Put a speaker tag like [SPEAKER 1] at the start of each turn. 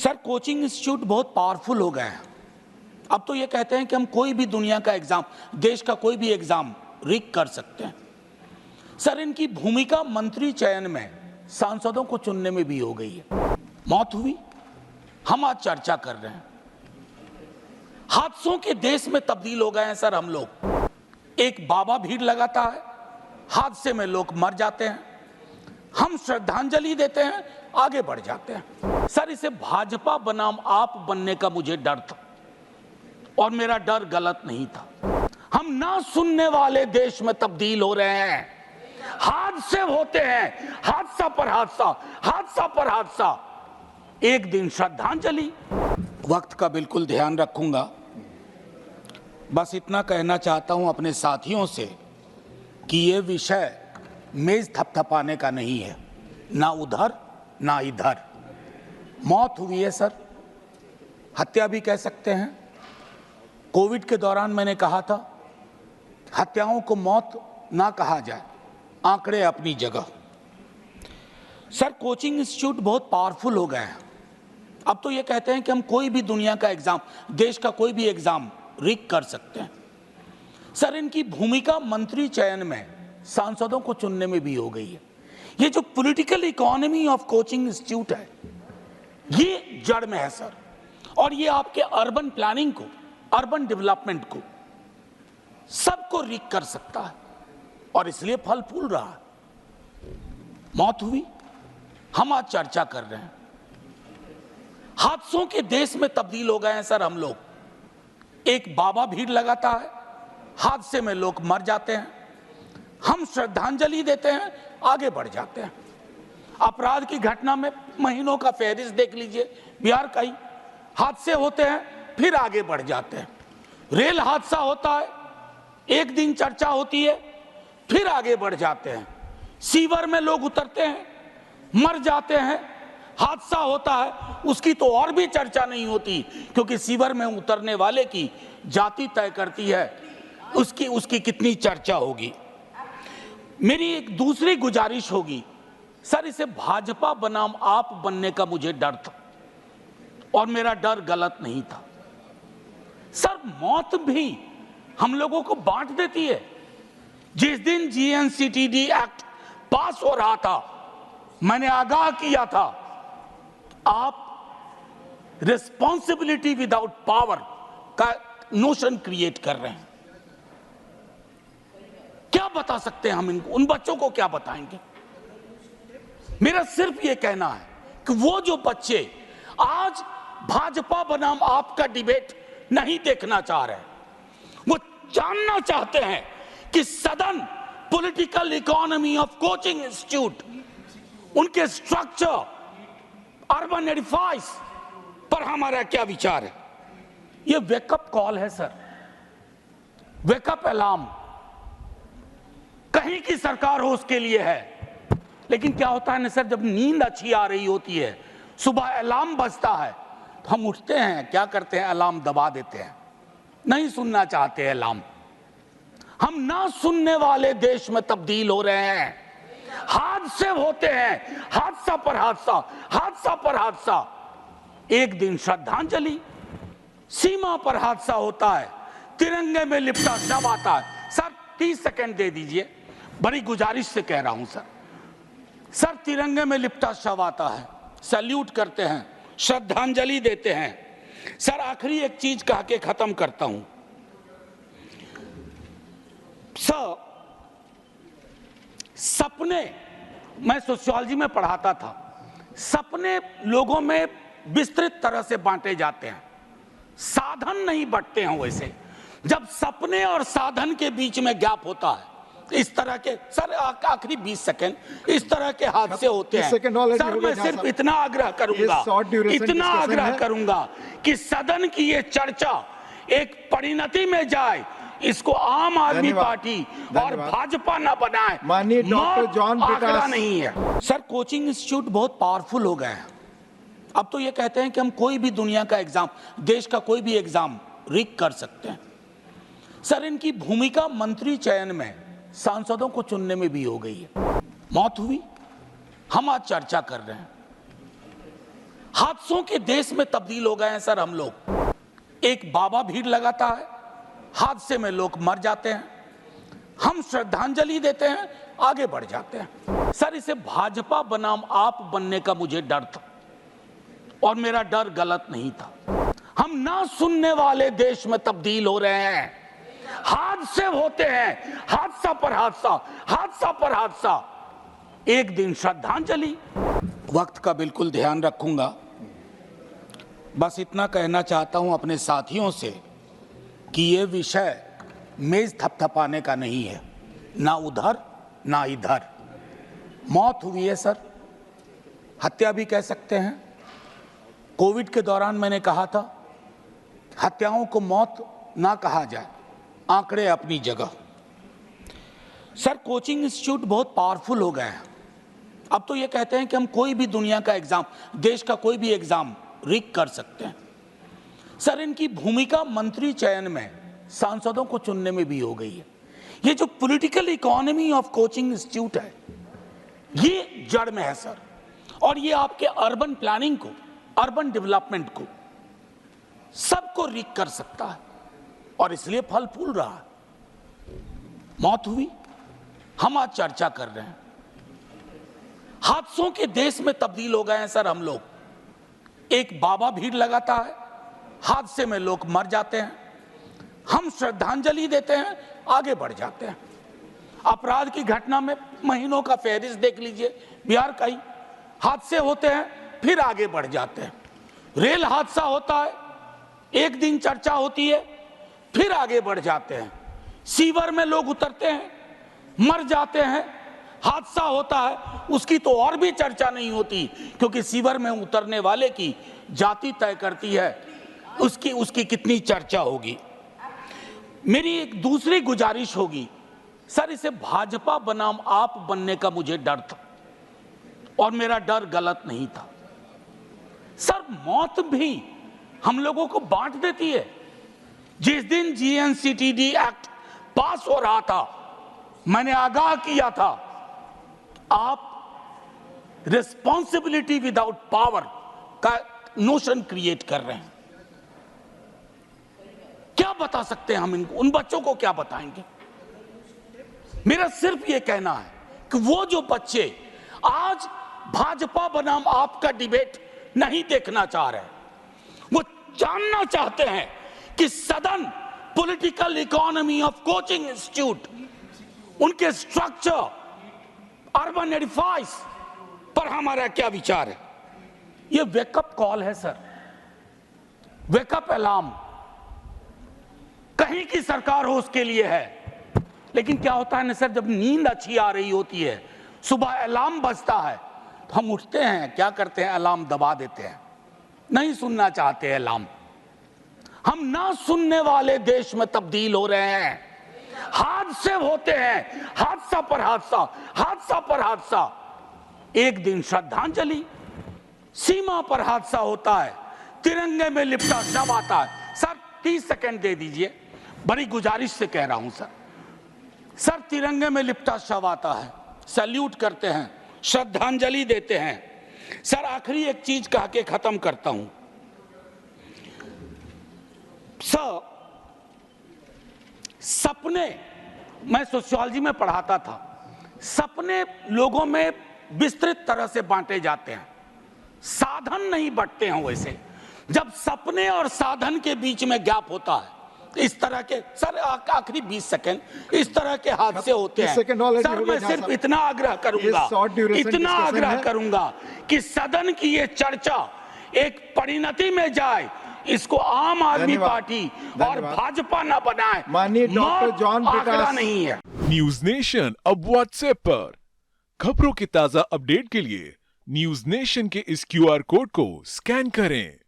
[SPEAKER 1] Sir coaching institute बहुत powerful हो गए हैं। अब तो ये कहते हैं कि हम कोई भी दुनिया का एग्जाम, देश का कोई भी एग्जाम रिग कर सकते हैं। सर इनकी भूमिका मंत्री चयन में, सांसदों को चुनने में भी हो गई है। मौत हुई, हम आज चर्चा कर रहे हैं। हादसों के देश में तब्दील हो गए हैं सर हम लोग। एक बाबा भीड़ लगाता है, हादसे में लोग मर जाते हैं, हम श्रद्धांजलि देते हैं, आगे बढ़ जाते हैं। सर इसे भाजपा बनाम आप बनने का मुझे डर था, और मेरा डर गलत नहीं था। हम ना सुनने वाले देश में तब्दील हो रहे हैं। हादसे होते हैं, हादसा पर हादसा, हादसा पर हादसा। एक दिन श्रद्धांजलि। वक्त का बिल्कुल ध्यान रखूंगा। बस इतना कहना चाहता हूं अपने साथियों से कि यह विषय मेज थपथपाने का नहीं है, ना उधर ना इधर। मौत हुई है सर, हत्या भी कह सकते हैं। कोविड के दौरान मैंने कहा था हत्याओं को मौत ना कहा जाए, आंकड़े अपनी जगह। सर कोचिंग इंस्टीट्यूट बहुत पावरफुल हो गए हैं। अब तो ये कहते हैं कि हम कोई भी दुनिया का एग्जाम, देश का कोई भी एग्जाम रिग कर सकते हैं। सर इनकी भूमिका मंत्री चयन में, सांसदों को चुनने में भी हो गई है। ये जो political economy of coaching institute है, ये जड़ में है सर। और ये आपके अर्बन प्लानिंग को, अर्बन डेवलपमेंट को, सबको रिग कर सकता है, और इसलिए फल फूल रहा है। मौत हुई, हम आज चर्चा कर रहे हैं। हादसों के देश में तब्दील हो गए हैं सर हम लोग। एक बाबा भीड़ लगाता है, हादसे में लोग मर जाते हैं, हम श्रद्धांजलि देते हैं, आगे बढ़ जाते हैं। अपराध की घटना में महीनों का फहरिस्त देख लीजिए, बिहार का ही। हादसे होते हैं, फिर आगे बढ़ जाते हैं। रेल हादसा होता है, एक दिन चर्चा होती है, फिर आगे बढ़ जाते हैं। सीवर में लोग उतरते हैं, मर जाते हैं, हादसा होता है, उसकी तो और भी चर्चा नहीं होती, क्योंकि सीवर में उतरने वाले की जाति तय करती है उसकी कितनी चर्चा होगी। मेरी एक दूसरी गुजारिश होगी, सर इसे भाजपा बनाम आप बनने का मुझे डर था, और मेरा डर गलत नहीं था। सर मौत भी हम लोगों को बांट देती है। जिस दिन जीएनसीटीडी एक्ट पास हो रहा था, मैंने आगाह किया था, आप रिस्पॉन्सिबिलिटी विदाउट पावर का नोशन क्रिएट कर रहे हैं। क्या बता सकते हैं हम इनको, उन बच्चों को क्या बताएंगे? मेरा सिर्फ ये कहना है कि वो जो बच्चे आज भाजपा बनाम आपका डिबेट नहीं देखना चाह रहे, वो जानना चाहते हैं कि सदन, political economy of coaching institute, उनके स्ट्रक्चर, अर्बन एडिफाइस पर हमारा क्या विचार है। ये वेकअप कॉल है सर, वेकअप अलार्म। कहीं की सरकार हो उसके लिए है, लेकिन क्या होता है ना सर, जब नींद अच्छी आ रही होती है, सुबह अलार्म बजता है, तो हम उठते हैं, क्या करते हैं, अलार्म दबा देते हैं, नहीं सुनना चाहते हैं अलार्म। हम ना सुनने वाले देश में तब्दील हो रहे हैं। हादसे होते हैं, हादसा पर हादसा, हादसा पर हादसा। एक दिन श्रद्धांजलि। सीमा पर हादसा होता है, तिरंगे में लिपटा शव आता है। सर 30 सेकंड दे दीजिए, बड़ी गुजारिश से कह रहा हूं सर। सर तिरंगे में लिपटा शव आता है, सैल्यूट करते हैं, श्रद्धांजलि देते हैं। सर आखिरी एक चीज कह के खत्म करता हूं सर। सपने, मैं सोशियोलॉजी में पढ़ाता था, सपने लोगों में विस्तृत तरह से बांटे जाते हैं, साधन नहीं बंटते हैं वैसे। जब सपने और साधन के बीच में गैप होता है, इस तरह के, सर आखिरी 20 सेकंड, इस तरह के हादसे होते हैं। सर मैं सिर्फ इतना आग्रह करूंगा कि सदन की ये चर्चा एक परिणति में जाए, इसको आम आदमी पार्टी और भाजपा ना बनाए।
[SPEAKER 2] माननीय डॉक्टर जॉन
[SPEAKER 1] आंकड़ा नहीं है। सर कोचिंग इंस्टीट्यूट बहुत पावरफुल हो गए हैं। अब तो ये कहते हैं कि हम कोई भी दुनिया का एग्जाम, देश का कोई भी एग्जाम रिग कर सकते हैं। सर इनकी भूमिका मंत्री चयन में, सांसदों को चुनने में भी हो गई है। मौत हुई, हम आज चर्चा कर रहे हैं। हादसों के देश में तब्दील हो गए हैं सर हम लोग। एक बाबा भीड़ लगाता है, हादसे में लोग मर जाते हैं, हम श्रद्धांजलि देते हैं, आगे बढ़ जाते हैं। सर इसे भाजपा बनाम आप बनने का मुझे डर था और मेरा डर गलत नहीं था। हम ना सुनने वाले देश में तब्दील हो रहे हैं। हादसे होते हैं, हादसा पर हादसा, हादसा पर हादसा। एक दिन श्रद्धांजलि। वक्त का बिल्कुल ध्यान रखूंगा। बस इतना कहना चाहता हूं अपने साथियों से कि यह विषय मेज थपथपाने का नहीं है, ना उधर ना इधर। मौत हुई है सर, हत्या भी कह सकते हैं। कोविड के दौरान मैंने कहा था हत्याओं को मौत ना कहा जाए, आंकड़े अपनी जगह। सर कोचिंग इंस्टीट्यूट बहुत पावरफुल हो गए हैं। अब तो ये कहते हैं कि हम कोई भी दुनिया का एग्जाम, देश का कोई भी एग्जाम रिग कर सकते हैं। सर इनकी भूमिका मंत्री चयन में, सांसदों को चुनने में भी हो गई है। ये जो political economy of coaching institute है, ये जड़ में है सर। और ये आपके अर्बन प्लानिंग को, अर्बन डेवलपमेंट को, सबको रिग कर सकता है और इसलिए फल फूल रहा है। मौत हुई, हम आज चर्चा कर रहे हैं। हादसों के देश में तब्दील हो गए हैं सर हम लोग। एक बाबा भीड़ लगाता है, हादसे में लोग मर जाते हैं, हम श्रद्धांजलि देते हैं, आगे बढ़ जाते हैं। अपराध की घटना में महीनों का फहरिस्त देख लीजिए, बिहार का ही। हादसे होते हैं, फिर आगे बढ़ जाते हैं। रेल हादसा होता है, एक दिन चर्चा होती है, फिर आगे बढ़ जाते हैं। सीवर में लोग उतरते हैं, मर जाते हैं, हादसा होता है, उसकी तो और भी चर्चा नहीं होती, क्योंकि सीवर में उतरने वाले की जाति तय करती है उसकी कितनी चर्चा होगी। मेरी एक दूसरी गुजारिश होगी, सर इसे भाजपा बनाम आप बनने का मुझे डर था और मेरा डर गलत नहीं था। सर मौत भी हम लोगों को बांट देती है। जिस दिन GNCTD एक्ट पास हो रहा था, मैंने आगाह किया था, आप रिस्पॉन्सिबिलिटी विदाउट पावर का नोशन क्रिएट कर रहे हैं। क्या बता सकते हैं हम इनको, उन बच्चों को क्या बताएंगे? मेरा सिर्फ ये कहना है कि वो जो बच्चे आज भाजपा बनाम आपका डिबेट नहीं देखना चाह रहे, वो जानना चाहते हैं कि सदन, political economy of coaching institute, उनके स्ट्रक्चर, अर्बन एडिफाइस पर हमारा क्या विचार है। ये वेकअप कॉल है सर, वेकअप अलार्म। कहीं की सरकार हो उसके लिए है, लेकिन क्या होता है ना सर, जब नींद अच्छी आ रही होती है, सुबह अलार्म बजता है, तो हम उठते हैं, क्या करते हैं, अलार्म दबा देते हैं, नहीं सुनना चाहते अलार्म। हम ना सुनने वाले देश में तब्दील हो रहे हैं। हादसे होते हैं, हादसा पर हादसा, हादसा पर हादसा। एक दिन श्रद्धांजलि। सीमा पर हादसा होता है, तिरंगे में लिपटा शव आता है। सर 30 सेकंड दे दीजिए, बड़ी गुजारिश से कह रहा हूं सर। सर तिरंगे में लिपटा शव आता है, सैल्यूट करते हैं, श्रद्धांजलि देते हैं। सर आखिरी एक चीज कह के खत्म करता हूं सर। सपने, मैं सोशियोलॉजी में पढ़ाता था, सपने लोगों में विस्तृत तरह से बांटे जाते हैं, साधन नहीं बंटते हैं वैसे। जब सपने और साधन के बीच में गैप होता है, इस तरह के सर आखिरी 20 सेकंड, इस तरह के हादसे होते हैं। सर मैं सिर्फ इतना आग्रह करूंगा कि सदन की ये चर्चा एक परिणति में जाए, इसको आम आदमी पार्टी और भाजपा ना बनाए।
[SPEAKER 2] माननीय डॉक्टर जॉन
[SPEAKER 1] आंकड़ा नहीं है।
[SPEAKER 3] न्यूज नेशन अब व्हाट्सएप पर खबरों की ताजा अपडेट के लिए न्यूज नेशन के इस QR कोड को स्कैन करें।